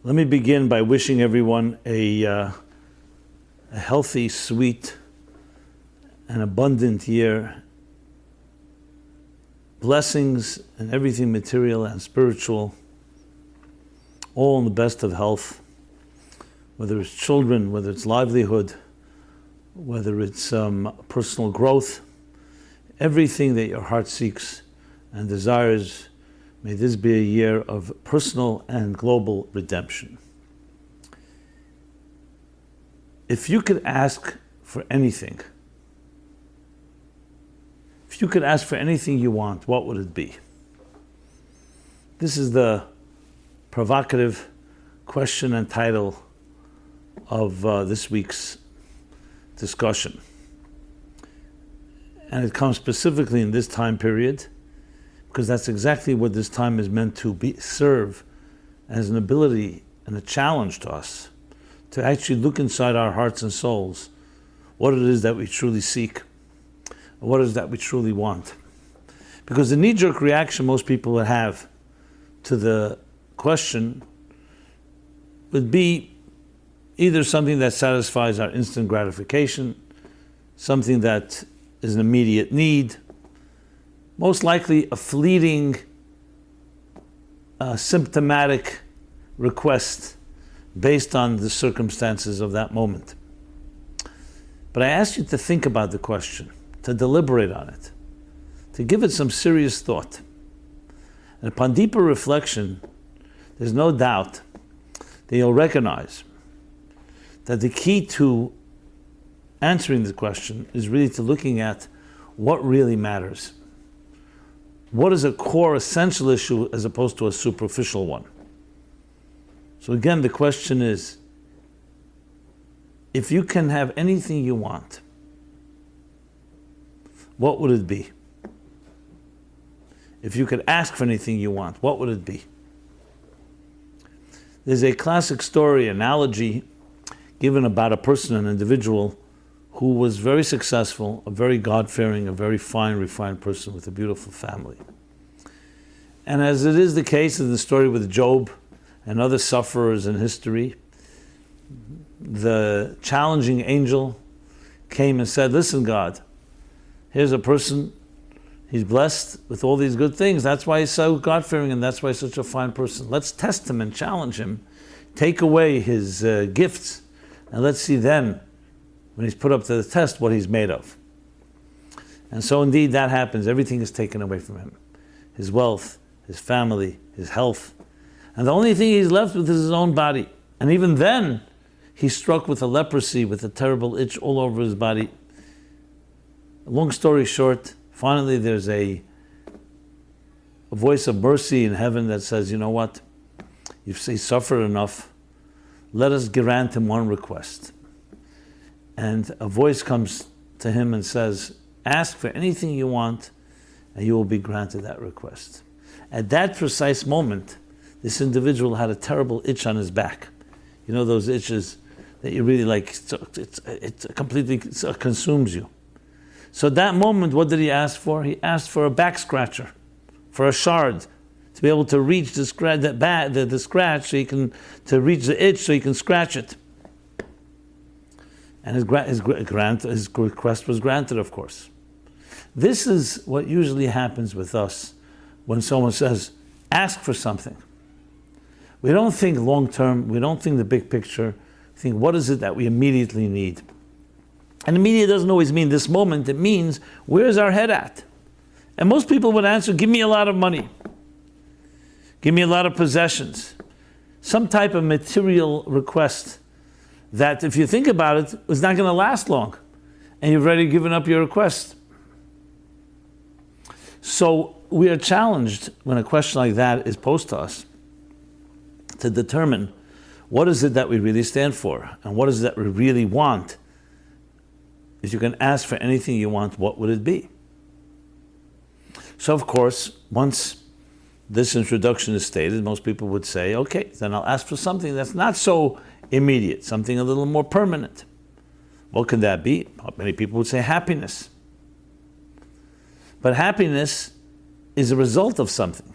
Let me begin by wishing everyone a healthy, sweet, and abundant year. Blessings and everything material and spiritual, all in the best of health, whether it's children, whether it's livelihood, whether it's personal growth, everything that your heart seeks and desires. May this be a year of personal and global redemption. If you could ask for anything, you want, what would it be? This is the provocative question and title of this week's discussion. And it comes specifically in this time period, because that's exactly what this time is meant to serve as an ability and a challenge to us, to actually look inside our hearts and souls, what it is that we truly seek, what it is that we truly want. Because the knee-jerk reaction most people would have to the question would be either something that satisfies our instant gratification, something that is an immediate need, most likely a fleeting, symptomatic request based on the circumstances of that moment. But I ask you to think about the question, to deliberate on it, to give it some serious thought. And upon deeper reflection, there's no doubt that you'll recognize that the key to answering the question is really to looking at what really matters. What is a core essential issue as opposed to a superficial one? So again, the question is, if you can have anything you want, what would it be? If you could ask for anything you want, what would it be? There's a classic story, analogy, given about a person, an individual, who was very successful, a very God-fearing, a very fine, refined person with a beautiful family. And as it is the case in the story with Job and other sufferers in history, the challenging angel came and said, listen, God, here's a person, he's blessed with all these good things. That's why he's so God-fearing and that's why he's such a fine person. Let's test him and challenge him, take away his gifts, and let's see then, when he's put up to the test, what he's made of. And so indeed that happens. Everything is taken away from him. His wealth, his family, his health. And the only thing he's left with is his own body. And even then, he's struck with a leprosy, with a terrible itch all over his body. Long story short, finally there's a voice of mercy in heaven that says, you know what? You've suffered enough. Let us grant him one request. And a voice comes to him and says, ask for anything you want and you will be granted that request. At that precise moment, this individual had a terrible itch on his back. You know those itches that you really like, it completely consumes you. So at that moment, what did he ask for? He asked for a back scratcher, for a shard, to be able to reach the scratch so he can, to reach the itch so he can scratch it. And his request was granted, of course. This is what usually happens with us when someone says, ask for something. We don't think long term, we don't think the big picture, we think what is it that we immediately need? And immediate doesn't always mean this moment, it means where's our head at? And most people would answer, give me a lot of money. Give me a lot of possessions. Some type of material request that, if you think about it, is not going to last long, and you've already given up your request. So we are challenged when a question like that is posed to us to determine what is it that we really stand for, and what is it that we really want. If you can ask for anything you want, what would it be? So of course, once this introduction is stated, most people would say, okay, then I'll ask for something that's not so immediate, something a little more permanent. What could that be? Many people would say happiness. But happiness is a result of something.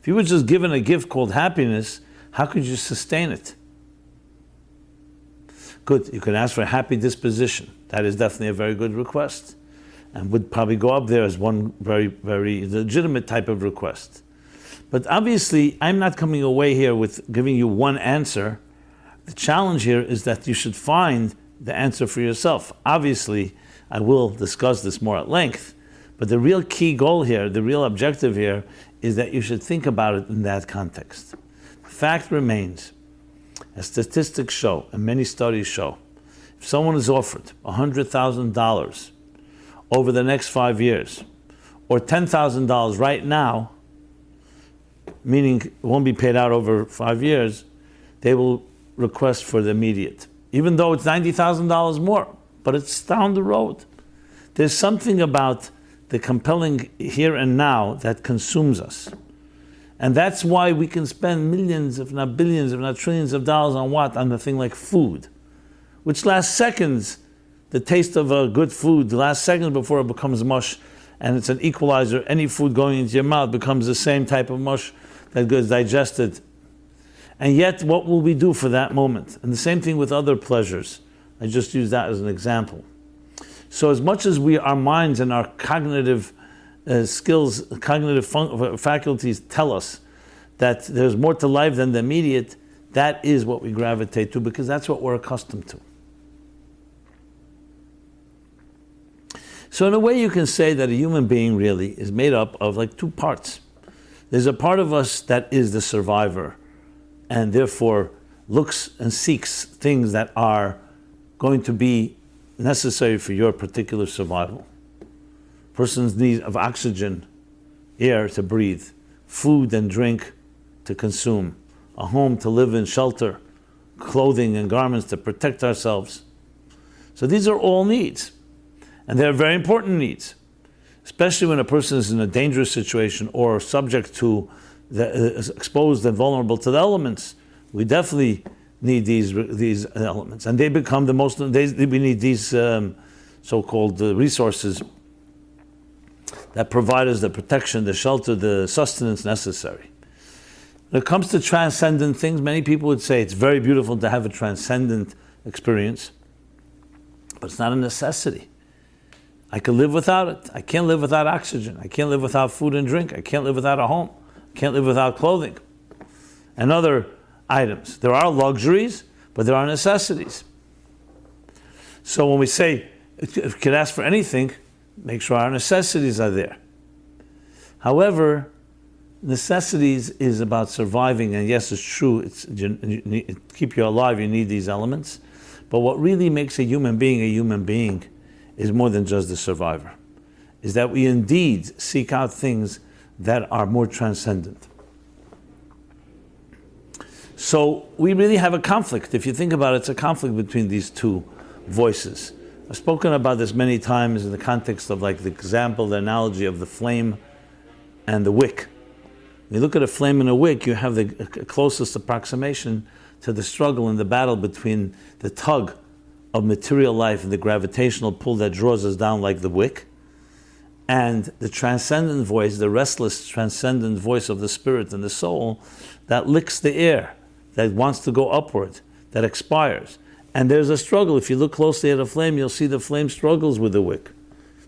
If you were just given a gift called happiness, how could you sustain it? Good, you can ask for a happy disposition. That is definitely a very good request, and would probably go up there as one very, very legitimate type of request. But obviously, I'm not coming away here with giving you one answer. The challenge here is that you should find the answer for yourself. Obviously, I will discuss this more at length, but the real key goal here, the real objective here, is that you should think about it in that context. The fact remains, as statistics show, and many studies show, if someone is offered $100,000 over the next 5 years, or $10,000 right now, meaning it won't be paid out over 5 years, they will request for the immediate. Even though it's $90,000 more, but it's down the road. There's something about the compelling here and now that consumes us. And that's why we can spend millions, if not billions, if not trillions of dollars on what? On a thing like food, which lasts seconds. The taste of a good food lasts seconds before it becomes mush, and it's an equalizer. Any food going into your mouth becomes the same type of mush that gets digested. And yet, what will we do for that moment? And the same thing with other pleasures. I just use that as an example. So as much as our minds and our cognitive skills, cognitive faculties tell us that there's more to life than the immediate, that is what we gravitate to, because that's what we're accustomed to. So in a way you can say that a human being really is made up of like two parts. There's a part of us that is the survivor, and therefore looks and seeks things that are going to be necessary for your particular survival. Person's need of oxygen, air to breathe, food and drink to consume, a home to live in, shelter, clothing and garments to protect ourselves. So these are all needs, and they're very important needs, especially when a person is in a dangerous situation or subject to exposed and vulnerable to the elements. We definitely need these elements, and they become the most. We need these so-called resources that provide us the protection, the shelter, the sustenance necessary. When it comes to transcendent things, many people would say it's very beautiful to have a transcendent experience, but it's not a necessity. I can live without it. I can't live without oxygen. I can't live without food and drink. I can't live without a home. I can't live without clothing and other items. There are luxuries, but there are necessities. So when we say, if you could ask for anything, make sure our necessities are there. However, necessities is about surviving, and yes, it's true, keep you alive, you need these elements. But what really makes a human being is more than just the survivor, is that we indeed seek out things that are more transcendent. So we really have a conflict. If you think about it, it's a conflict between these two voices. I've spoken about this many times in the context of like the example, the analogy of the flame and the wick. When you look at a flame and a wick, you have the closest approximation to the struggle and the battle between the tug of material life and the gravitational pull that draws us down like the wick, and the transcendent voice, the restless transcendent voice of the spirit and the soul that licks the air, that wants to go upward, that expires. And there's a struggle. If you look closely at a flame, you'll see the flame struggles with the wick.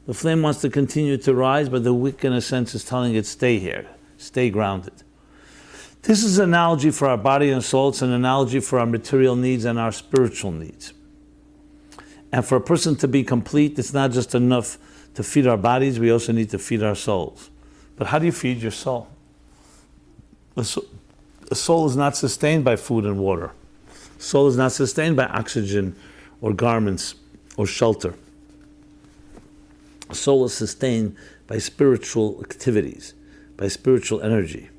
The flame wants to continue to rise, but the wick, in a sense, is telling it, stay here, stay grounded. This is an analogy for our body and soul. It's an analogy for our material needs and our spiritual needs. And for a person to be complete, it's not just enough to feed our bodies, we also need to feed our souls. But how do you feed your soul? The soul is not sustained by food and water. The soul is not sustained by oxygen or garments or shelter. The soul is sustained by spiritual activities, by spiritual energy.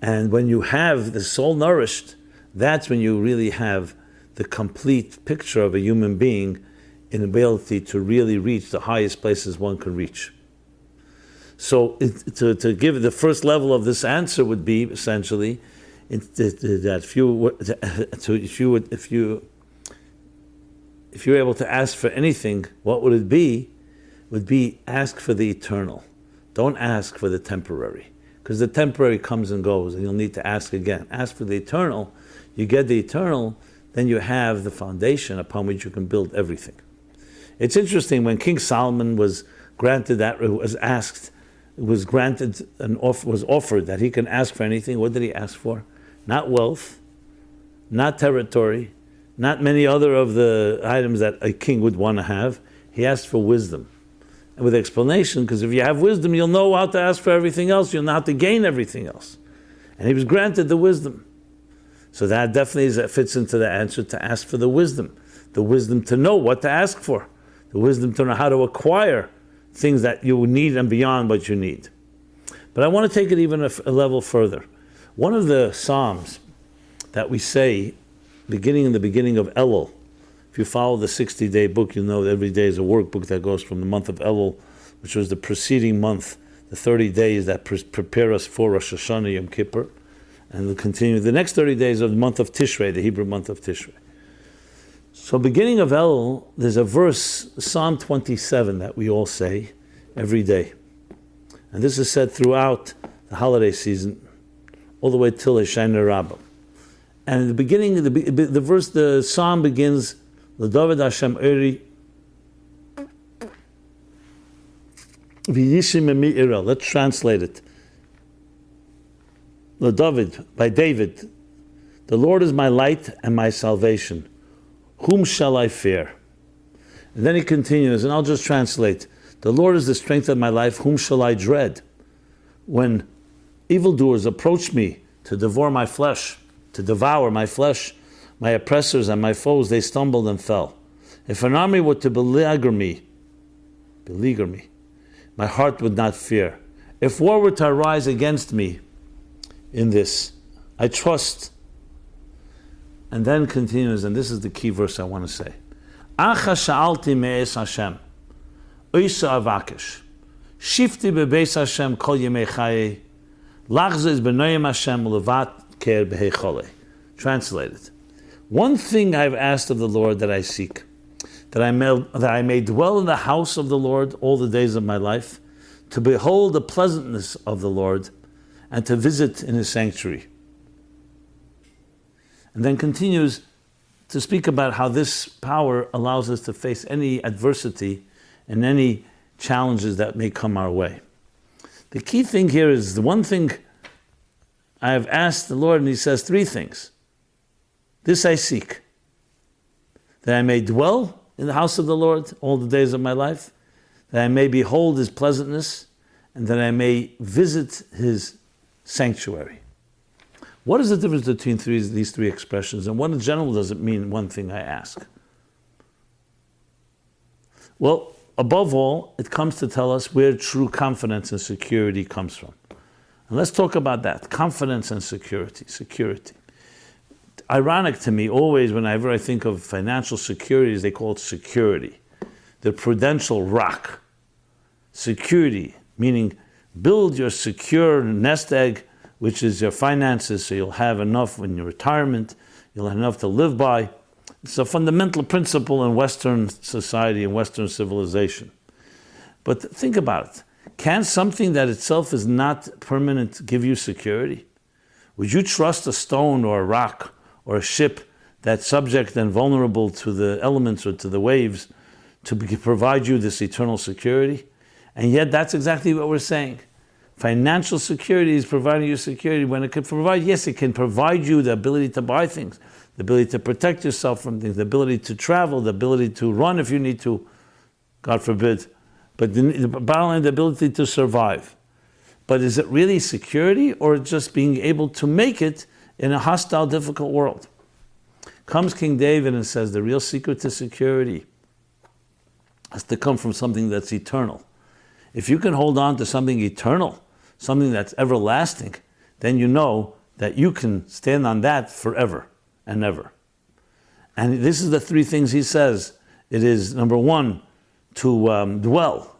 And when you have the soul nourished, that's when you really have the complete picture of a human being in ability to really reach the highest places one can reach. So to give the first level of this answer would be essentially that if you were able to ask for anything, what would it be? Would be ask for the eternal. Don't ask for the temporary, because the temporary comes and goes, and you'll need to ask again. Ask for the eternal, you get the eternal, then you have the foundation upon which you can build everything. It's interesting, when King Solomon was granted that, was offered that he can ask for anything, what did he ask for? Not wealth, not territory, not many other of the items that a king would want to have. He asked for wisdom. And with explanation, because if you have wisdom, you'll know how to ask for everything else, you'll know how to gain everything else. And he was granted the wisdom. So that definitely fits into the answer to ask for the wisdom to know what to ask for, the wisdom to know how to acquire things that you need and beyond what you need. But I want to take it even a level further. One of the Psalms that we say, beginning in the beginning of Elul, if you follow the 60-day book, you'll know that every day is a workbook that goes from the month of Elul, which was the preceding month, the 30 days that prepare us for Rosh Hashanah, Yom Kippur, and we'll continue the next 30 days of the month of Tishrei, the Hebrew month of Tishrei. So beginning of Elul, there's a verse, Psalm 27, that we all say every day. And this is said throughout the holiday season, all the way till Hoshana Rabbah. And in the beginning, the verse, the Psalm begins, L'David Hashem Eri, V'yishim emi ira. Let's translate it. L'David, by David, the Lord is my light and my salvation. Whom shall I fear? And then he continues, and I'll just translate. The Lord is the strength of my life. Whom shall I dread? When evildoers approach me to devour my flesh, my oppressors and my foes, they stumbled and fell. If an army were to beleaguer me, my heart would not fear. If war were to arise against me in this, I trust. And then continues, and this is the key verse I want to say. Acha sha'alti me'es Hashem, oisa avakesh, shifti bebeis Hashem kol yemei chaye, lachzes b'noyim Hashem levat ker b'hei. Translated. One thing I've asked of the Lord that I seek, that I may dwell in the house of the Lord all the days of my life, to behold the pleasantness of the Lord, and to visit in his sanctuary. And then continues to speak about how this power allows us to face any adversity and any challenges that may come our way. The key thing here is the one thing I have asked the Lord, and he says three things. This I seek, that I may dwell in the house of the Lord all the days of my life, that I may behold his pleasantness, and that I may visit his sanctuary. What is the difference between these three expressions, and what in general does it mean, one thing I ask? Well, above all, it comes to tell us where true confidence and security comes from. And let's talk about that, confidence and security. Ironic to me, always whenever I think of financial securities, they call it security. The prudential rock. Security, meaning build your secure nest egg, which is your finances, so you'll have enough in your retirement, you'll have enough to live by. It's a fundamental principle in Western society and Western civilization. But think about it. Can something that itself is not permanent give you security? Would you trust a stone or a rock or a ship that's subject and vulnerable to the elements or to the waves to provide you this eternal security? And yet that's exactly what we're saying. Financial security is providing you security when it can provide, yes, it can provide you the ability to buy things, the ability to protect yourself from things, the ability to travel, the ability to run if you need to, God forbid, but the bottom line, the ability to survive. But is it really security, or just being able to make it in a hostile, difficult world? Comes King David and says the real secret to security has to come from something that's eternal. If you can hold on to something eternal, something that's everlasting, then you know that you can stand on that forever and ever. And this is the three things he says. It is, number one, to dwell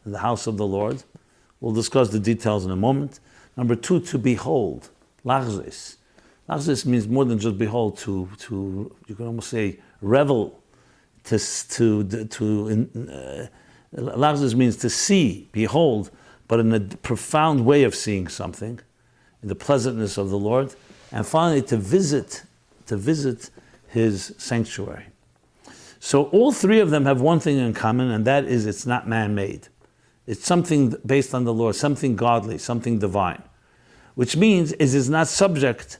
in the house of the Lord. We'll discuss the details in a moment. Number two, to behold, lachzes. Lachzes means more than just behold, to you can almost say revel, lachzes means to see, behold, but in a profound way of seeing something, in the pleasantness of the Lord, and finally to visit his sanctuary. So all three of them have one thing in common, and that is it's not man-made. It's something based on the Lord, something godly, something divine, which means it is not subject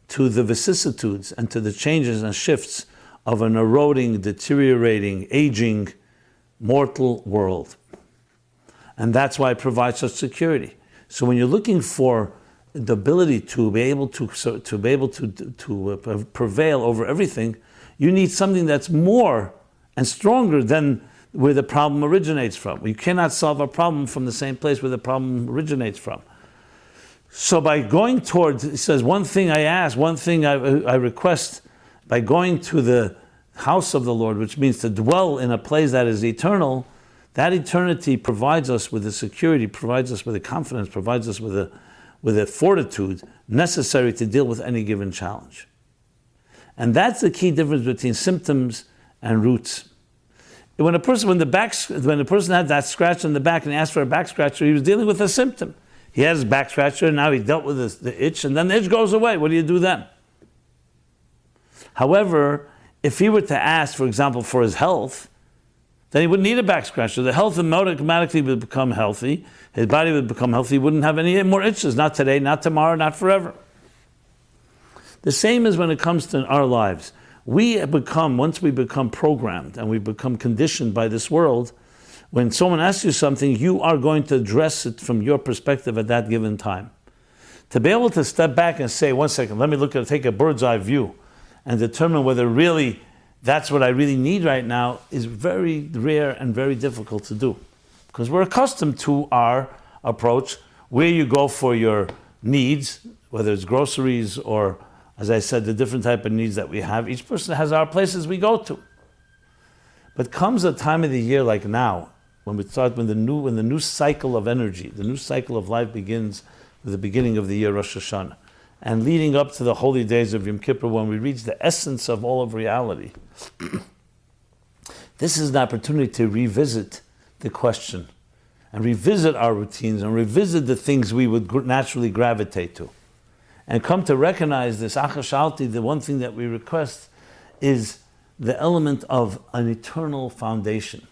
to the vicissitudes and to the changes and shifts of an eroding, deteriorating, aging, mortal world. And that's why it provides such security. So when you're looking for the ability to be able to prevail over everything, you need something that's more and stronger than where the problem originates from. You cannot solve a problem from the same place where the problem originates from. So by going towards, it says, one thing I ask, one thing I request, by going to the house of the Lord, which means to dwell in a place that is eternal, that eternity provides us with the security, provides us with the confidence, provides us with the fortitude necessary to deal with any given challenge. And that's the key difference between symptoms and roots. When a person had that scratch on the back and he asked for a back scratcher, he was dealing with a symptom. He had his back scratcher, and now he dealt with the itch, and then the itch goes away. What do you do then? However, if he were to ask, for example, for his health, then he wouldn't need a back scratcher. The health automatically would become healthy. His body would become healthy. He wouldn't have any more itches. Not today, not tomorrow, not forever. The same is when it comes to our lives. Once we become programmed and we become conditioned by this world, when someone asks you something, you are going to address it from your perspective at that given time. To be able to step back and say, 1 second, let me take a bird's eye view and determine whether really that's what I really need right now is very rare and very difficult to do. Because we're accustomed to our approach, where you go for your needs, whether it's groceries or, as I said, the different type of needs that we have. Each person has our places we go to. But comes a time of the year like now, when the new cycle of energy, the new cycle of life begins with the beginning of the year, Rosh Hashanah, and leading up to the holy days of Yom Kippur, when we reach the essence of all of reality. This is an opportunity to revisit the question, and revisit our routines, and revisit the things we would naturally gravitate to, and come to recognize this Achashalti. The one thing that we request is the element of an eternal foundation,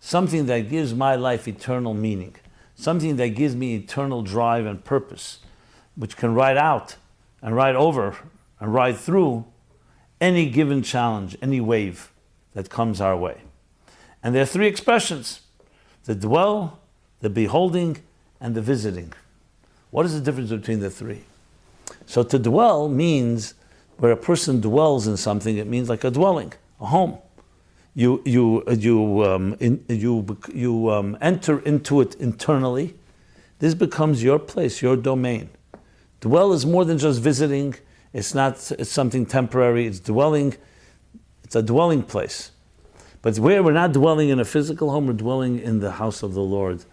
something that gives my life eternal meaning, something that gives me eternal drive and purpose, which can ride out and ride over and ride through any given challenge, any wave that comes our way. And there are three expressions: the dwell, the beholding, and the visiting. What is the difference between the three? So to dwell means where a person dwells in something. It means like a dwelling, a home. You enter into it internally. This becomes your place, your domain. Dwell is more than just visiting. It's something temporary. It's dwelling. It's a dwelling place. But where we're not dwelling in a physical home, we're dwelling in the house of the Lord,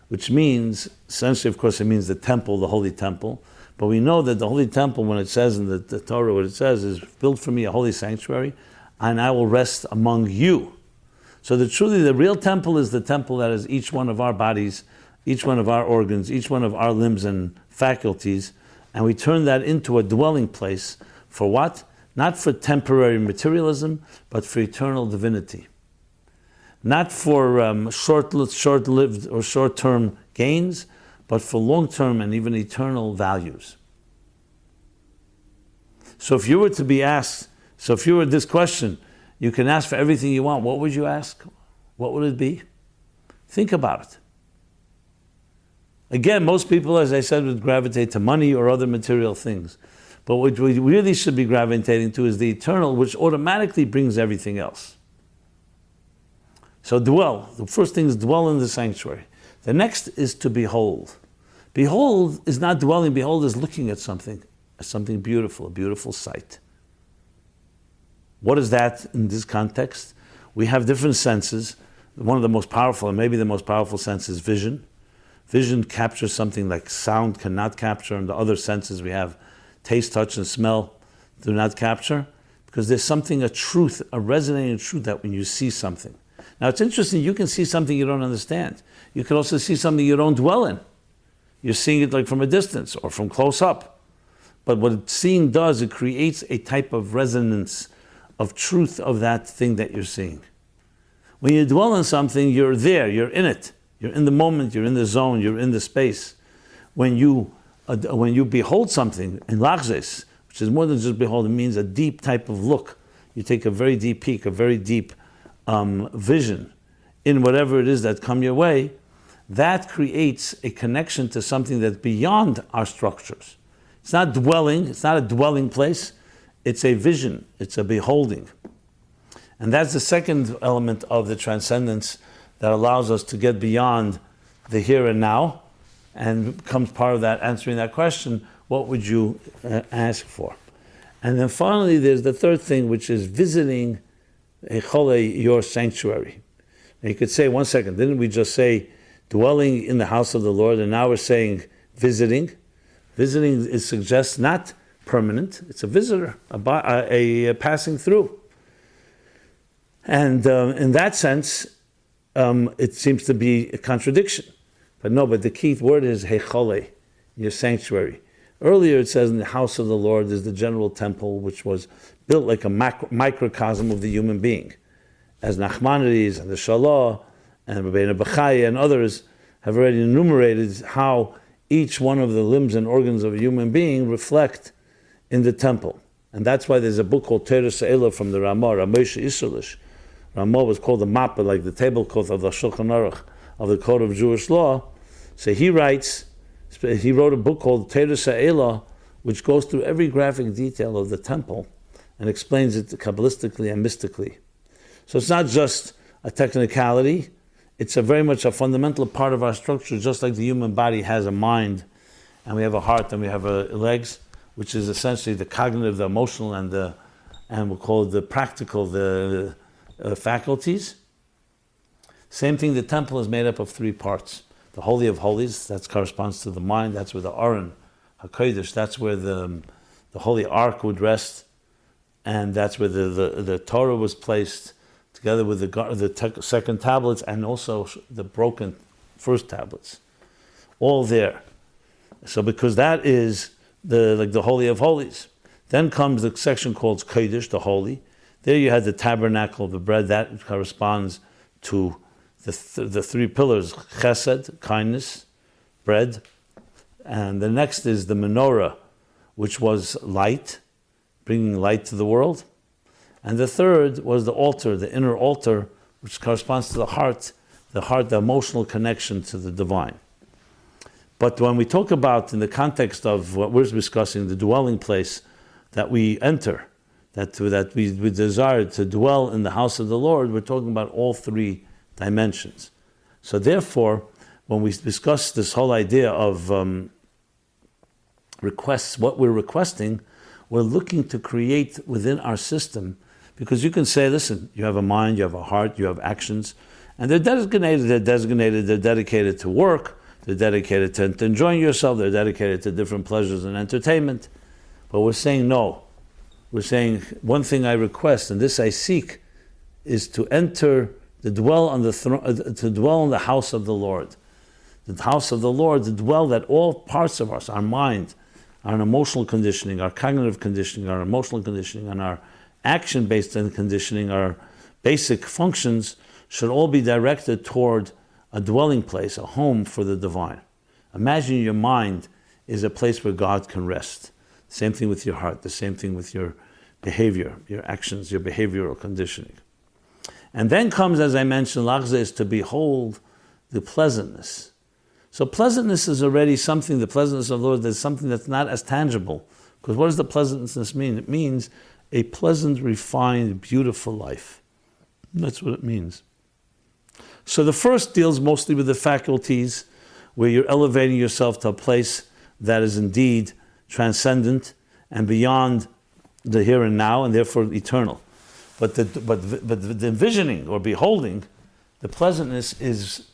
which means, essentially, of course, it means the temple, the holy temple. But we know that the holy temple, when it says in the Torah, what it says is, build for me a holy sanctuary, and I will rest among you. So the real temple is the temple that is each one of our bodies, each one of our organs, each one of our limbs and faculties, and we turn that into a dwelling place for what? Not for temporary materialism, but for eternal divinity. Not for short-lived or short-term gains, but for long-term and even eternal values. So if you were this question, you can ask for everything you want. What would you ask? What would it be? Think about it. Again, most people, as I said, would gravitate to money or other material things. But what we really should be gravitating to is the eternal, which automatically brings everything else. So dwell. The first thing is dwell in the sanctuary. The next is to behold. Behold is not dwelling. Behold is looking at something beautiful, a beautiful sight. What is that in this context? We have different senses. One of the most powerful, and maybe the most powerful sense, is vision. Vision captures something like sound cannot capture, and the other senses we have, taste, touch, and smell, do not capture, because there's something, a truth, a resonating truth, that when you see something. Now it's interesting, you can see something you don't understand. You can also see something you don't dwell in. you're seeing it like from a distance or from close up. But what seeing does, it creates a type of resonance of truth of that thing that you're seeing. When you dwell on something, you're there, you're in it. You're in the moment, you're in the zone, you're in the space. When you behold something in lachzes, which is more than just behold, it means a deep type of look. You take a very deep peek, a very deep vision in whatever it is that come your way. That creates a connection to something that's beyond our structures. It's not dwelling, it's not a dwelling place, it's a vision, it's a beholding. And that's the second element of the transcendence that allows us to get beyond the here and now, and becomes part of that, answering that question, what would you ask for? And then finally, there's the third thing, which is visiting your sanctuary. And you could say, one second, didn't we just say dwelling in the house of the Lord, and now we're saying visiting? Visiting suggests not permanent, it's a visitor, a passing through. And in that sense, it seems to be a contradiction. But the key word is hechole, your sanctuary. Earlier it says in the house of the Lord is the general temple, which was built like a microcosm of the human being. As Nachmanides and the Shalah and Rabbi Bachai and others have already enumerated how each one of the limbs and organs of a human being reflect in the temple. And that's why there's a book called Torah Se'ela from the Ramah, Ramoshe Isserlish. Ramah was called the Mappa, like the tablecloth of the Shulchan Aruch, of the Code of Jewish Law. So he wrote a book called Torah Se'ela, which goes through every graphic detail of the temple and explains it Kabbalistically and mystically. So it's not just a technicality, it's very much a fundamental part of our structure, just like the human body has a mind, and we have a heart, and we have legs, which is essentially the cognitive, the emotional, and we'll call it the practical, the faculties. Same thing, the temple is made up of three parts. The Holy of Holies, that corresponds to the mind, that's where the Aron HaKodesh, that's where the Holy Ark would rest, and that's where the Torah was placed, together with the second tablets, and also the broken first tablets. All there. So because that is the Holy of Holies. Then comes the section called Kodesh, the Holy. There you had the tabernacle of the bread, that corresponds to the three pillars, chesed, kindness, bread. And the next is the menorah, which was light, bringing light to the world. And the third was the altar, the inner altar, which corresponds to the heart, the emotional connection to the divine. But when we talk about, in the context of what we're discussing, the dwelling place that we enter, that we desire to dwell in the house of the Lord, we're talking about all three dimensions. So therefore, when we discuss this whole idea of requests, what we're requesting, we're looking to create within our system, because you can say, listen, you have a mind, you have a heart, you have actions, and they're dedicated to work, they're dedicated to enjoying yourself, they're dedicated to different pleasures and entertainment. But we're saying no. We're saying, one thing I request, and this I seek, is to enter, to dwell on to dwell in the house of the Lord. The house of the Lord, to dwell that all parts of us, our mind, our emotional conditioning, our cognitive conditioning, our emotional conditioning, and our action-based conditioning, our basic functions, should all be directed toward a dwelling place, a home for the divine. Imagine your mind is a place where God can rest. Same thing with your heart, the same thing with your behavior, your actions, your behavioral conditioning. And then comes, as I mentioned, lachze is to behold the pleasantness. So pleasantness is already something, the pleasantness of the Lord, is something that's not as tangible. Because what does the pleasantness mean? It means a pleasant, refined, beautiful life. That's what it means. So the first deals mostly with the faculties, where you're elevating yourself to a place that is indeed transcendent and beyond the here and now, and therefore eternal. But the envisioning or beholding, the pleasantness is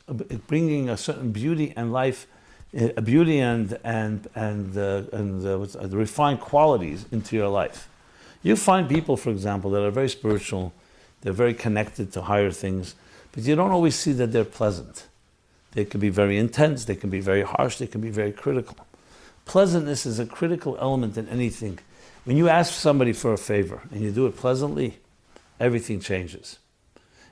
bringing a certain beauty and life, a beauty and the refined qualities into your life. You find people, for example, that are very spiritual, they're very connected to higher things, but you don't always see that they're pleasant. They can be very intense, they can be very harsh, they can be very critical. Pleasantness is a critical element in anything. When you ask somebody for a favor and you do it pleasantly, everything changes.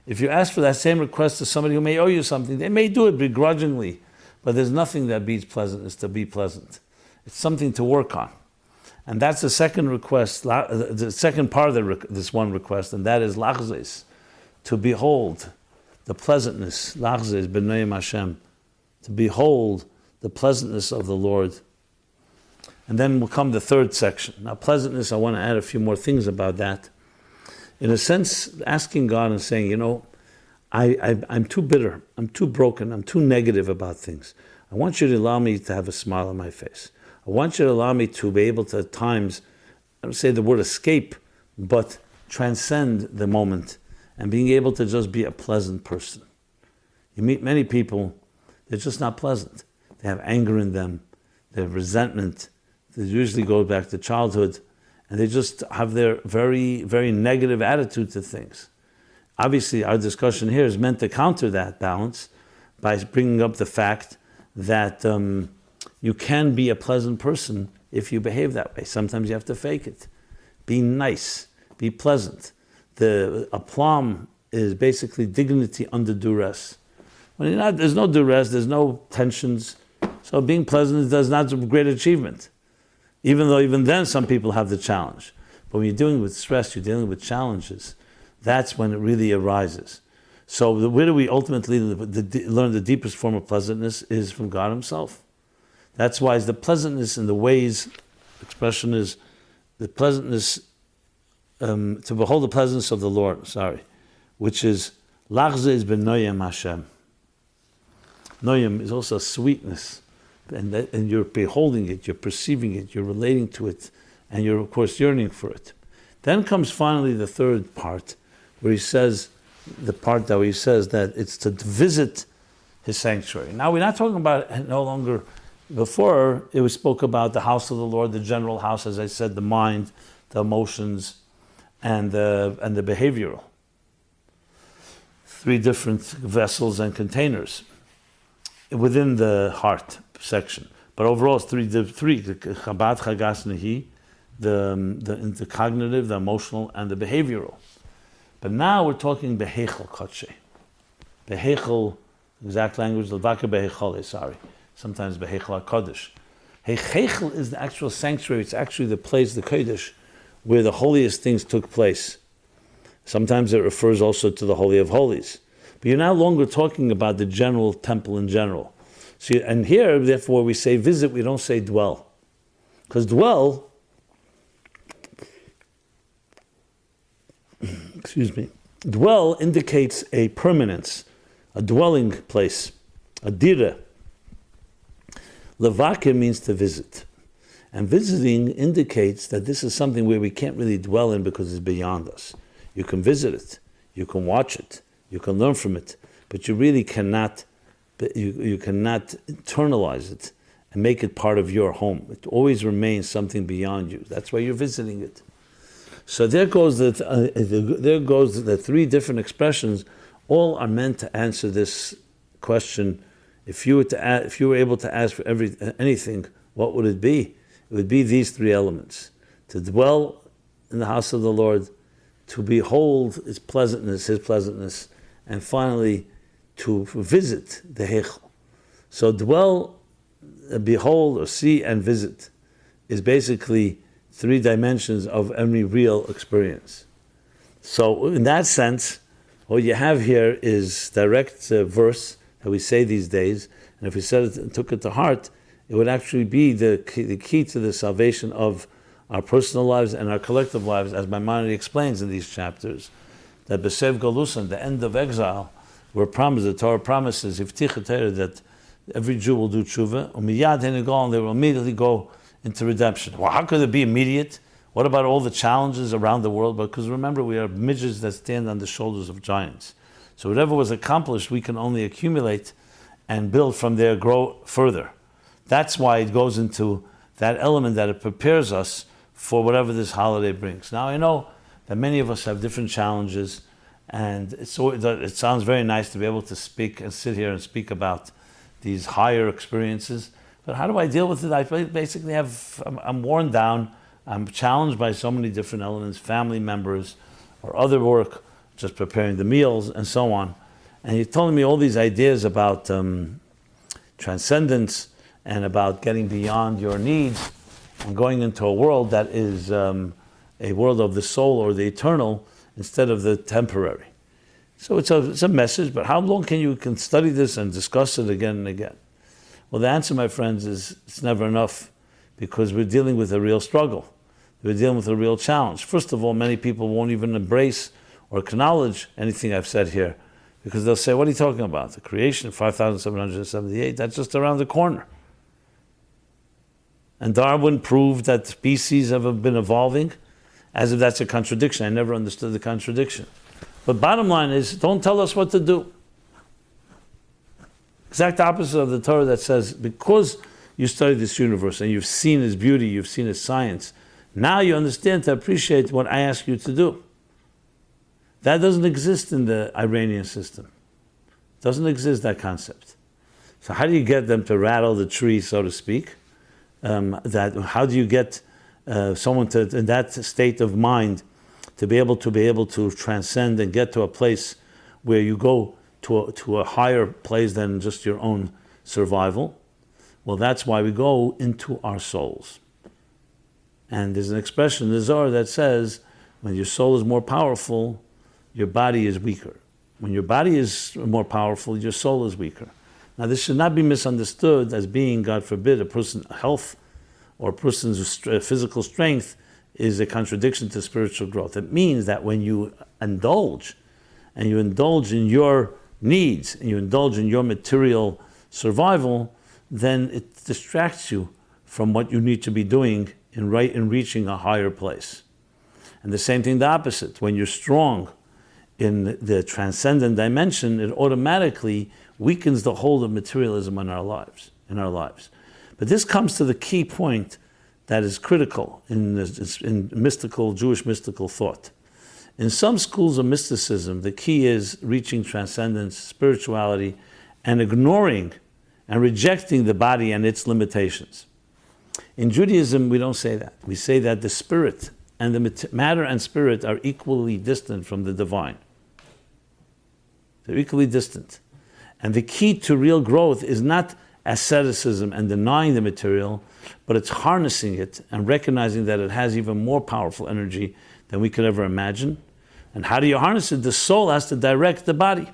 If you ask for that same request to somebody who may owe you something, they may do it begrudgingly, but there's nothing that beats pleasantness to be pleasant. It's something to work on. And that's the second request, the second part of this one request, and that is lachzes, to behold the pleasantness, lachzes b'nayim Hashem, to behold the pleasantness of the Lord. And then will come the third section. Now, pleasantness, I want to add a few more things about that. In a sense, asking God and saying, I'm too bitter, I'm too broken, I'm too negative about things. I want you to allow me to have a smile on my face. I want you to allow me to be able to, at times, I don't say the word escape, but transcend the moment and being able to just be a pleasant person. You meet many people, they're just not pleasant. They have anger in them, they have resentment. They usually go back to childhood, and they just have their very, very negative attitude to things. Obviously, our discussion here is meant to counter that balance by bringing up the fact that you can be a pleasant person if you behave that way. Sometimes you have to fake it. Be nice, be pleasant. The aplomb is basically dignity under duress. When you're not, there's no duress, there's no tensions. So being pleasant is not a great achievement. Even though even then some people have the challenge. But when you're dealing with stress, you're dealing with challenges, that's when it really arises. So where do we ultimately learn the deepest form of pleasantness is from God himself. That's why the pleasantness in the ways, expression is the pleasantness, to behold the pleasantness of the Lord, which is lachzes b'noyim Hashem. Noyim is also sweetness. And you're beholding it, you're perceiving it, you're relating to it, and you're, of course, yearning for it. Then comes finally the third part, where he says, that it's to visit his sanctuary. Now, we're not talking about no longer, before it was spoke about the house of the Lord, the general house, as I said, the mind, the emotions, and the behavioral. Three different vessels and containers within the heart section. But overall, it's three, the Chabad, Chagas, Nehi, the cognitive, the emotional, and the behavioral. But now we're talking Behechel Kodshe. Behechel, exact language, Levaka Behechole, sometimes Behechel HaKodesh. Hechel is the actual sanctuary, it's actually the place, the Kodesh, where the holiest things took place. Sometimes it refers also to the Holy of Holies. But you're no longer talking about the general temple in general. See, and here, therefore, we say visit, we don't say dwell. Because dwell indicates a permanence, a dwelling place, a dira. Levaka means to visit. And visiting indicates that this is something where we can't really dwell in because it's beyond us. You can visit it, you can watch it, you can learn from it, but you really cannot, you cannot internalize it and make it part of your home. It always remains something beyond you. That's why you're visiting it. So there goes the three different expressions. All are meant to answer this question. If you were able to ask for anything, what would it be? It would be these three elements: to dwell in the house of the Lord, to behold His pleasantness, and finally to visit the Heichel. So dwell, behold, or see, and visit is basically three dimensions of every real experience. So in that sense, what you have here is direct verse that we say these days, and if we said it and took it to heart, it would actually be the key to the salvation of our personal lives and our collective lives, as Maimonides explains in these chapters, that B'Sev Galusan, the end of exile, we're promised, the Torah promises, that every Jew will do tshuva, and they will immediately go into redemption. Well, how could it be immediate? What about all the challenges around the world? Because remember, we are midgets that stand on the shoulders of giants. So whatever was accomplished, we can only accumulate and build from there, grow further. That's why it goes into that element that it prepares us for whatever this holiday brings. Now, I know that many of us have different challenges, and it sounds very nice to be able to speak and sit here and speak about these higher experiences. But how do I deal with it? I basically I'm worn down. I'm challenged by so many different elements, family members or other work, just preparing the meals and so on. And he's telling me all these ideas about transcendence and about getting beyond your needs and going into a world that is a world of the soul or the eternal instead of the temporary. So it's a message, but how long can you study this and discuss it again and again? Well, the answer, my friends, is it's never enough, because we're dealing with a real struggle. We're dealing with a real challenge. First of all, many people won't even embrace or acknowledge anything I've said here, because they'll say, what are you talking about? The creation of 5,778, that's just around the corner. And Darwin proved that species have been evolving, as if that's a contradiction. I never understood the contradiction. But bottom line is, don't tell us what to do. Exact opposite of the Torah that says, because you study this universe and you've seen its beauty, you've seen its science, now you understand to appreciate what I ask you to do. That doesn't exist in the Iranian system. It doesn't exist, that concept. So how do you get them to rattle the tree, so to speak? How do you get someone to, in that state of mind, to be able to transcend and get to a place where you go to a higher place than just your own survival? Well, that's why we go into our souls. And there's an expression in the Zohar that says, when your soul is more powerful, your body is weaker. When your body is more powerful, your soul is weaker. Now, this should not be misunderstood as being, God forbid, a person's health or a person's physical strength is a contradiction to spiritual growth. It means that when you indulge, and you indulge in your needs, and you indulge in your material survival, then it distracts you from what you need to be doing in reaching a higher place. And the same thing, the opposite. When you're strong in the transcendent dimension, it automatically weakens the hold of materialism in our lives. But this comes to the key point that is critical in mystical, Jewish mystical thought. In some schools of mysticism, the key is reaching transcendence, spirituality, and ignoring and rejecting the body and its limitations. In Judaism, we don't say that. We say that the spirit and the matter and spirit are equally distant from the divine. They're equally distant. And the key to real growth is not asceticism and denying the material, but it's harnessing it and recognizing that it has even more powerful energy than we could ever imagine. And how do you harness it? The soul has to direct the body.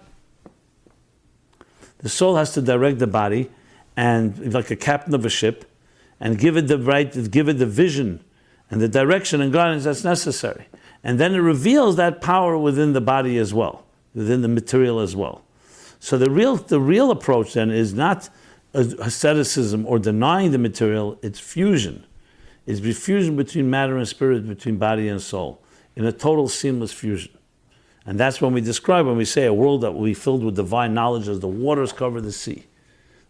The soul has to direct the body, and like a captain of a ship, and give it the vision and the direction and guidance that's necessary. And then it reveals that power within the body as well, within the material as well. So the real approach then is not asceticism or denying the material, it's fusion. It's the fusion between matter and spirit, between body and soul, in a total seamless fusion. And that's when we say a world that will be filled with divine knowledge as the waters cover the sea.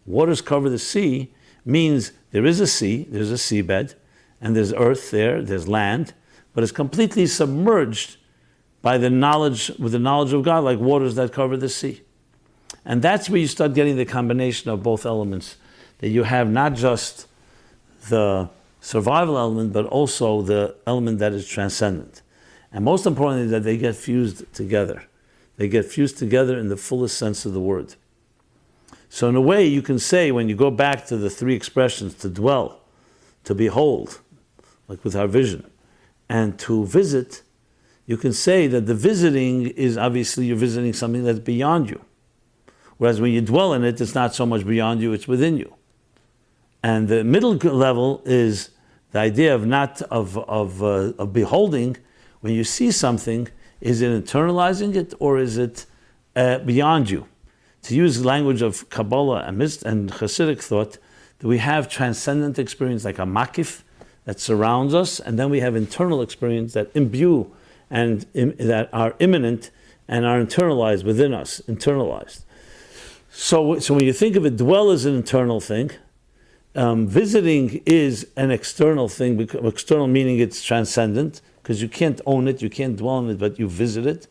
Waters cover the sea means there is a sea, there's a seabed, and there's earth there, there's land, but it's completely submerged by with the knowledge of God, like waters that cover the sea. And that's where you start getting the combination of both elements, that you have not just the survival element, but also the element that is transcendent. And most importantly, that they get fused together. They get fused together in the fullest sense of the word. So in a way, you can say, when you go back to the three expressions, to dwell, to behold, like with our vision, and to visit, you can say that the visiting is obviously you're visiting something that's beyond you. Whereas when you dwell in it, it's not so much beyond you, it's within you. And the middle level is the idea of beholding. When you see something, is it internalizing it or is it beyond you? To use the language of Kabbalah and Hasidic thought, that we have transcendent experience like a makif that surrounds us, and then we have internal experience that imbue and that are immanent and are internalized within us, internalized. So when you think of it, dwell is an internal thing. Visiting is an external thing, external meaning it's transcendent, because you can't own it, you can't dwell in it, but you visit it.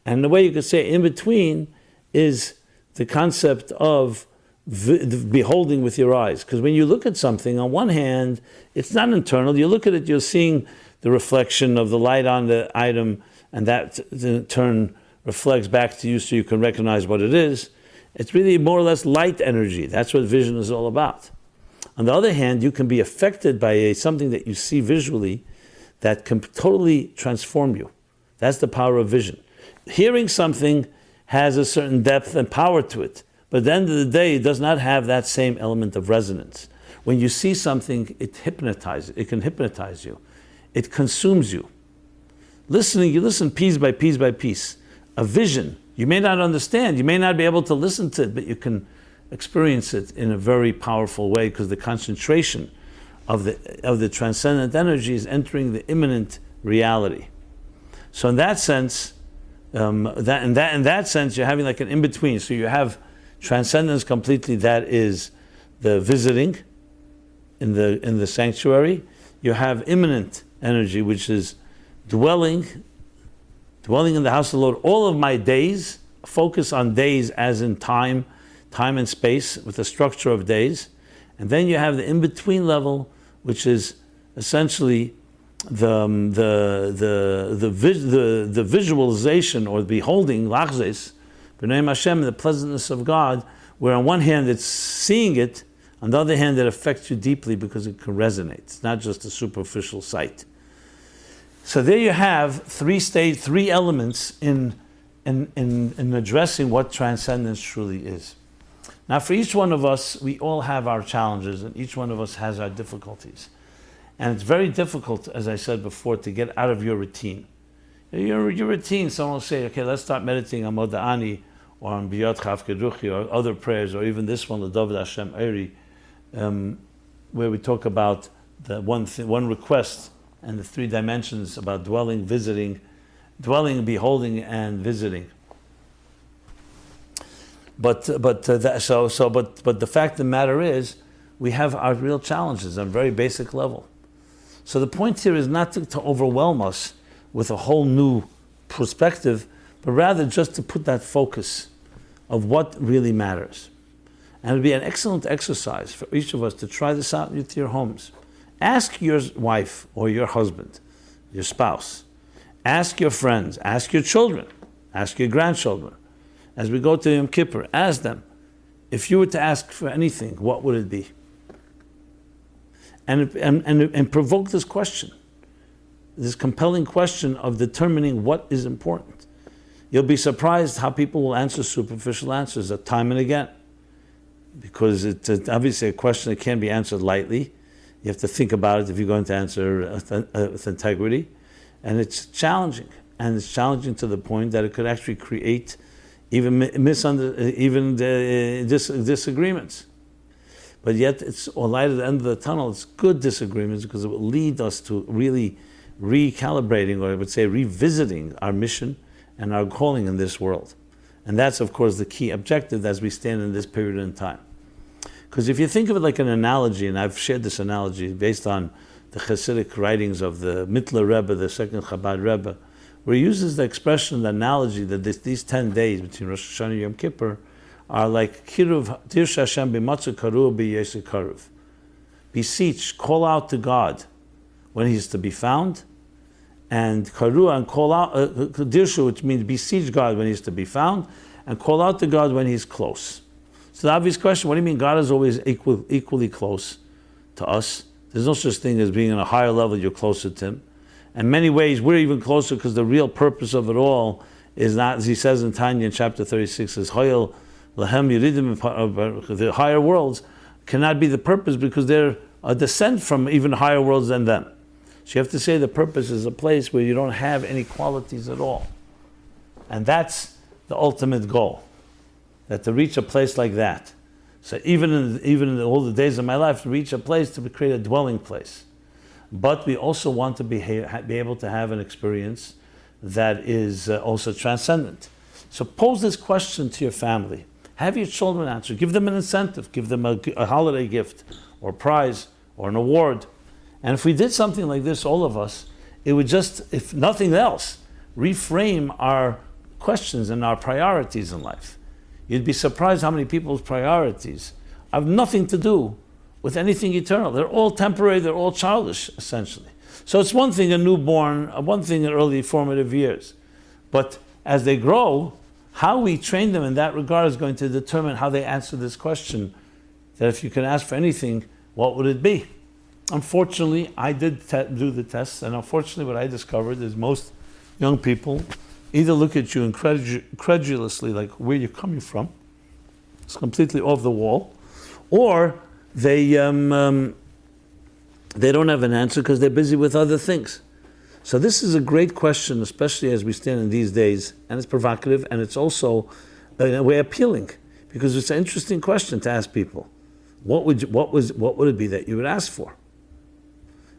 And the way you could say in between is the concept of beholding with your eyes. Because when you look at something, on one hand, it's not internal. You look at it, you're seeing the reflection of the light on the item, and that in turn reflects back to you so you can recognize what it is. It's really more or less light energy. That's what vision is all about. On the other hand, you can be affected by something that you see visually that can totally transform you. That's the power of vision. Hearing something has a certain depth and power to it, but at the end of the day, it does not have that same element of resonance. When you see something, it can hypnotize you. It consumes you. Listening, you listen piece by piece by piece. A vision, you may not understand, you may not be able to listen to it, but you can experience it in a very powerful way because the concentration of the transcendent energy is entering the immanent reality. So in that sense, in that sense, you're having like an in-between. So you have transcendence completely, that is the visiting in the sanctuary. You have immanent energy, which is dwelling in the house of the Lord. All of my days, focus on days as in time and space with the structure of days. And then you have the in-between level, which is essentially the visualization or beholding, lachzes, b'nei Hashem, the pleasantness of God, where on one hand it's seeing it, on the other hand it affects you deeply because it can resonate. It's not just a superficial sight. So there you have three elements in addressing what transcendence truly is. Now for each one of us, we all have our challenges and each one of us has our difficulties. And it's very difficult, as I said before, to get out of your routine. Your routine, someone will say, okay, let's start meditating on Moda'ani or on Biyot Chav Keduchi or other prayers, or even this one, the David Hashem Eri, where we talk about the one request and the three dimensions about dwelling, beholding, and visiting. But the fact of the matter is, we have our real challenges on a very basic level. So the point here is not to overwhelm us with a whole new perspective, but rather just to put that focus of what really matters. And it would be an excellent exercise for each of us to try this out with your homes. Ask your wife or your husband, your spouse. Ask your friends, ask your children, ask your grandchildren. As we go to Yom Kippur, ask them, if you were to ask for anything, what would it be? And provoke this question, this compelling question of determining what is important. You'll be surprised how people will answer superficial answers time and again, because it's obviously a question that can't be answered lightly. You have to think about it if you're going to answer with integrity, and it's challenging. And it's challenging to the point that it could actually create even disagreements. But yet, it's a light at the end of the tunnel. It's good disagreements because it will lead us to really recalibrating, or I would say revisiting our mission and our calling in this world. And that's, of course, the key objective as we stand in this period in time. Because if you think of it like an analogy, and I've shared this analogy based on the Hasidic writings of the Mittler Rebbe, the second Chabad Rebbe, where he uses the expression, the analogy that these 10 days between Rosh Hashanah and Yom Kippur are like Kiruv, Dirsh Hashem b'matzu karuv b'yesei karuv. Beseech, call out to God when He is to be found, and karuah, and call out, Dirshu, which means beseech God when He is to be found, and call out to God when He's close. So the obvious question, what do you mean God is always equally close to us? There's no such thing as being on a higher level, you're closer to Him. In many ways, we're even closer because the real purpose of it all is not, as he says in Tanya in chapter 36, is Hoyel Lahem Yeridim, the higher worlds cannot be the purpose because they're a descent from even higher worlds than them. So you have to say the purpose is a place where you don't have any qualities at all. And that's the ultimate goal, that to reach a place like that. So even in all the days of my life, to reach a place to create a dwelling place. But we also want to be able to have an experience that is also transcendent. So pose this question to your family. Have your children answer. Give them an incentive. Give them a holiday gift or prize or an award. And if we did something like this, all of us, it would just, if nothing else, reframe our questions and our priorities in life. You'd be surprised how many people's priorities have nothing to do with anything eternal. They're all temporary, they're all childish, essentially. So it's one thing a newborn, one thing in early formative years. But as they grow, how we train them in that regard is going to determine how they answer this question, that if you can ask for anything, what would it be? Unfortunately, I did do the tests, and unfortunately what I discovered is most young people either look at you incredulously, like where you're coming from, it's completely off the wall, or they don't have an answer because they're busy with other things. So this is a great question, especially as we stand in these days, and it's provocative, and it's also in a way appealing, because it's an interesting question to ask people. What would it be that you would ask for?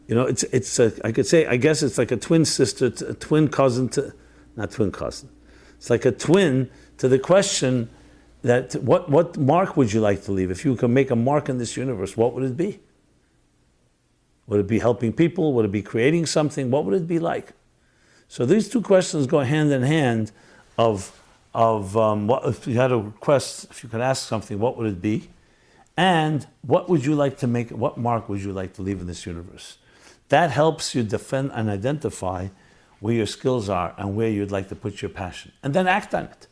You know, I could say, I guess it's like a twin sister, a twin cousin to, not twin cousin. It's like a twin to the question that what mark would you like to leave? If you could make a mark in this universe, what would it be? Would it be helping people? Would it be creating something? What would it be like? So these two questions go hand in hand of what, if you had a request, if you could ask something, what would it be? And what would you like to make, what mark would you like to leave in this universe? That helps you defend and identify where your skills are and where you'd like to put your passion. And then act on it.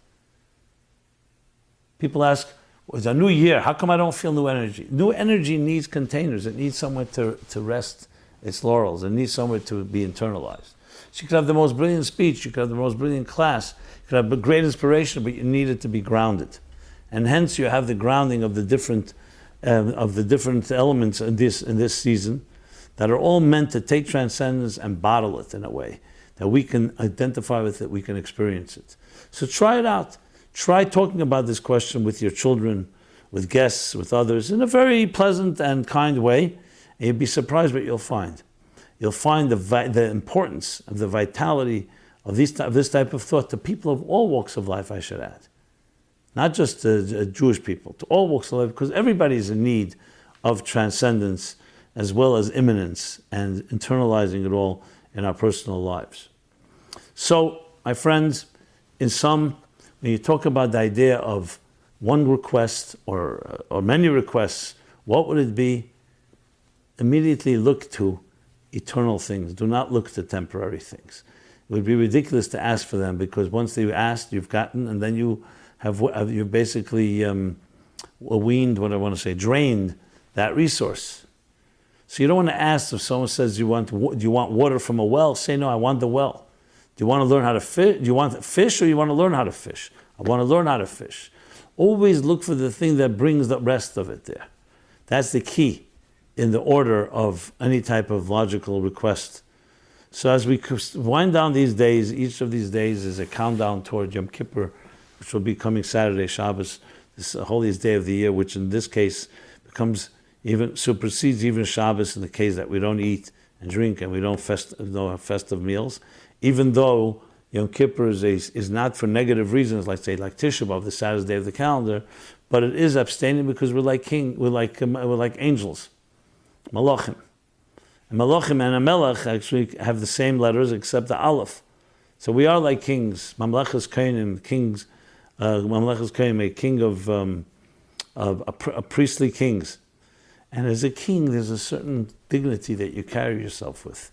People ask, well, it's a new year, how come I don't feel new energy? New energy needs containers. It needs somewhere to rest its laurels. It needs somewhere to be internalized. So you could have the most brilliant speech, you could have the most brilliant class, you could have a great inspiration, but you need it to be grounded. And hence you have the grounding of the different elements in this season that are all meant to take transcendence and bottle it in a way that we can identify with it, we can experience it. So try it out. Try talking about this question with your children, with guests, with others, in a very pleasant and kind way, and you'll be surprised what you'll find. You'll find the importance of the vitality of this type of thought to people of all walks of life, I should add. Not just Jewish people, to all walks of life, because everybody is in need of transcendence as well as immanence and internalizing it all in our personal lives. So, my friends, in sum, when you talk about the idea of one request or many requests, what would it be? Immediately look to eternal things. Do not look to temporary things. It would be ridiculous to ask for them, because once they've asked, you've gotten, and then you've basically drained that resource. So you don't want to ask if someone says, do you want water from a well? Say, no, I want the well. Do you want to learn how to fish? Do you want fish, or you want to learn how to fish? I want to learn how to fish. Always look for the thing that brings the rest of it there. That's the key in the order of any type of logical request. So as we wind down these days, each of these days is a countdown toward Yom Kippur, which will be coming Saturday, Shabbos, this holiest day of the year, which in this case supersedes even Shabbos in the case that we don't eat and drink and we don't have festive meals, even though Yom Kippur is not for negative reasons, like Tisha B'Av, the saddest day of the calendar, but it is abstaining because we're like angels, Malachim. And Malachim and Amelech actually have the same letters except the Aleph. So we are like kings, Mamlechas Kohanim, kings, Mamlechas Kohanim, a king of priestly kings. And as a king, there's a certain dignity that you carry yourself with.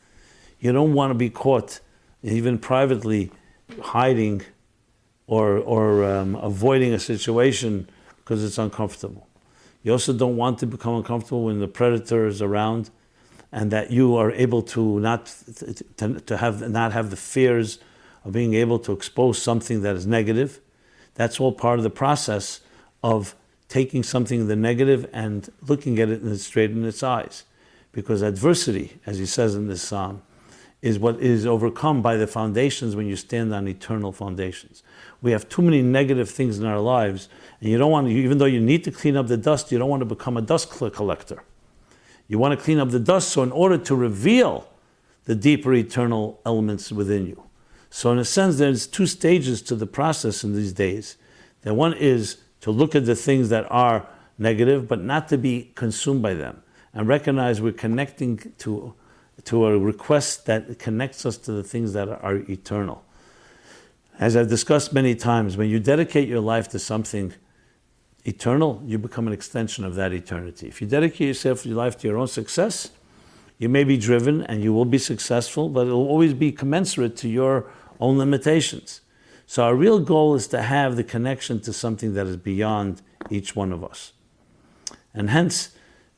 You don't want to be caught, even privately, hiding or avoiding a situation because it's uncomfortable. You also don't want to become uncomfortable when the predator is around, and that you are able to not have the fears of being able to expose something that is negative. That's all part of the process of taking something the negative and looking at it straight in its eyes. Because adversity, as he says in this psalm, is what is overcome by the foundations when you stand on eternal foundations. We have too many negative things in our lives, and you don't want to, even though you need to clean up the dust, you don't want to become a dust collector. You want to clean up the dust, so in order to reveal the deeper eternal elements within you. So in a sense, there's two stages to the process in these days. The one is to look at the things that are negative, but not to be consumed by them, and recognize we're connecting to a request that connects us to the things that are eternal. As I've discussed many times, when you dedicate your life to something, eternal, you become an extension of that eternity. If you dedicate yourself, your life to your own success, you may be driven and you will be successful, but it will always be commensurate to your own limitations. So our real goal is to have the connection to something that is beyond each one of us. And hence,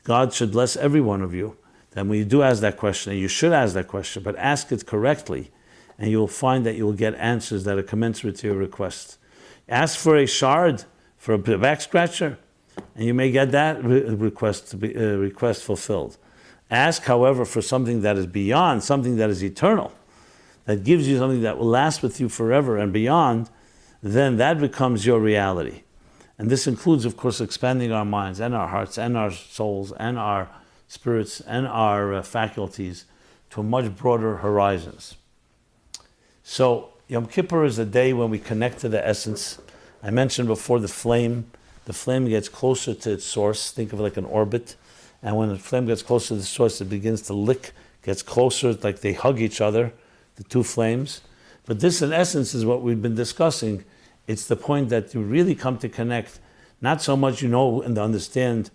God should bless every one of you. Then when you do ask that question, and you should ask that question, but ask it correctly, and you will find that you will get answers that are commensurate to your request. Ask for a shard, for a back scratcher, and you may get that request fulfilled. Ask, however, for something that is beyond, something that is eternal, that gives you something that will last with you forever and beyond, then that becomes your reality. And this includes, of course, expanding our minds and our hearts and our souls and our spirits and our faculties to much broader horizons. So Yom Kippur is a day when we connect to the essence. I mentioned before the flame. The flame gets closer to its source. Think of it like an orbit. And when the flame gets closer to the source, it begins to lick, gets closer, it's like they hug each other, the two flames. But this, in essence, is what we've been discussing. It's the point that you really come to connect, not so much you know and understand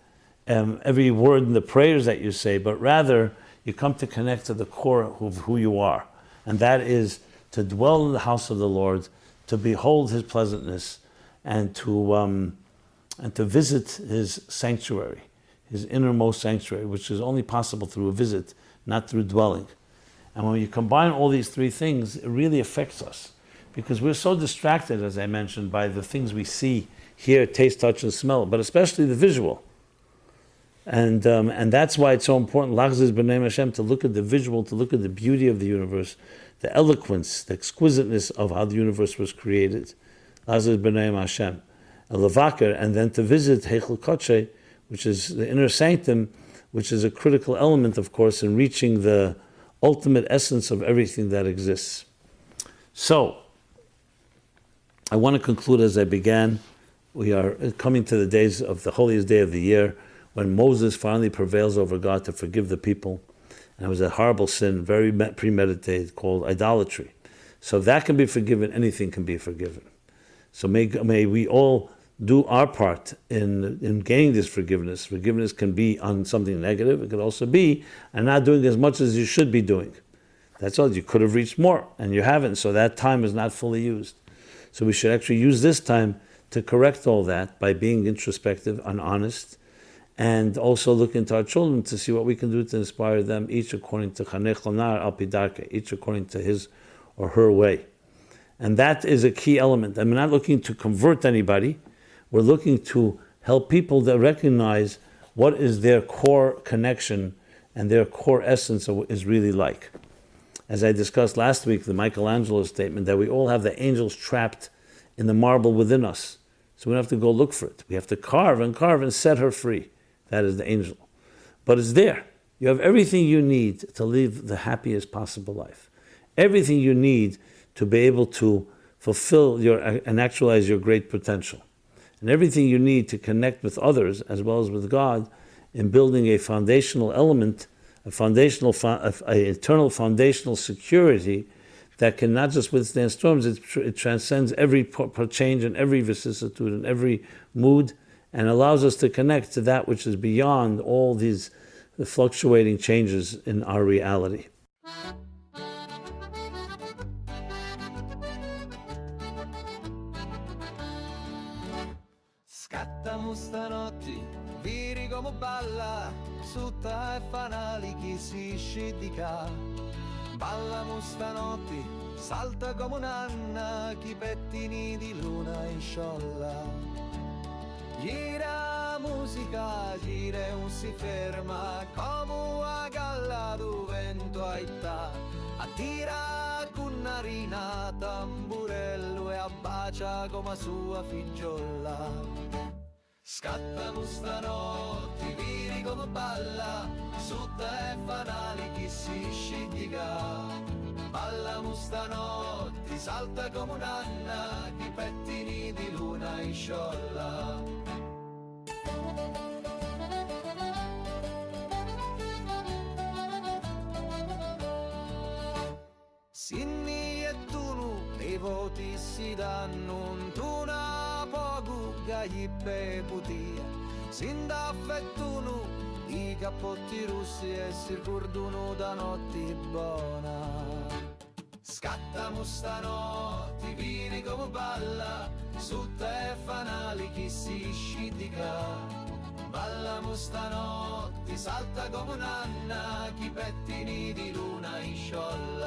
every word in the prayers that you say, but rather you come to connect to the core of who you are. And that is to dwell in the house of the Lord, to behold His pleasantness, and to visit His sanctuary, His innermost sanctuary, which is only possible through a visit, not through dwelling. And when you combine all these three things, it really affects us. Because we're so distracted, as I mentioned, by the things we see, hear, taste, touch, and smell, but especially the visual. And that's why it's so important, Lachzis b'nei Hashem, to look at the visual, to look at the beauty of the universe, the eloquence, the exquisiteness of how the universe was created. Lachzis b'nei Hashem. Levaker, and then to visit Heichel Kodshe, which is the inner sanctum, which is a critical element, of course, in reaching the ultimate essence of everything that exists. So, I want to conclude as I began. We are coming to the days of the holiest day of the year, when Moses finally prevails over God to forgive the people. And it was a horrible sin, very premeditated, called idolatry. So if that can be forgiven, anything can be forgiven. So may we all do our part in gaining this forgiveness. Forgiveness can be on something negative. It could also be on not doing as much as you should be doing. That's all. You could have reached more, and you haven't, so that time is not fully used. So we should actually use this time to correct all that by being introspective and honest, and also look into our children to see what we can do to inspire them, each according to Chanech Onar al Pidarke, each according to his or her way. And that is a key element. I'm not looking to convert anybody. We're looking to help people that recognize what is their core connection and their core essence of what is really like. As I discussed last week, the Michelangelo statement that we all have the angels trapped in the marble within us. So we don't have to go look for it. We have to carve and set her free. That is the angel. But it's there. You have everything you need to live the happiest possible life. Everything you need to be able to fulfill and actualize your great potential. And everything you need to connect with others as well as with God in building a foundational element, an eternal foundational security that can not just withstand storms, it transcends every change and every vicissitude and every mood, and allows us to connect to that which is beyond all these fluctuating changes in our reality. Scattamo stanotti, viri come balla, sutta e fanali chi si scidica. Ballamo stanotti, salta come un'anna, chi pettini di luna in sciolla. Gira musica, gira e non si ferma, come una galla do vento aita. Attira con narina, tamburello e abbacia come sua figliola. Scattano stanotti, viri come balla, sutta e fanali chi si scidica. Ballamo stanotti, salta come un'anna, chi pettini di luna in sciolla. Sinni e Tunu, i voti si danno, Tuna poco gli putia, sin da affettunu i cappotti russi e si ricordano da notti buona. Scattiamo stanotte, vini come balla, su te fanali chi si scidica. Ballamo stanotte, salta come un'anna, chi pettini di luna in sciolla.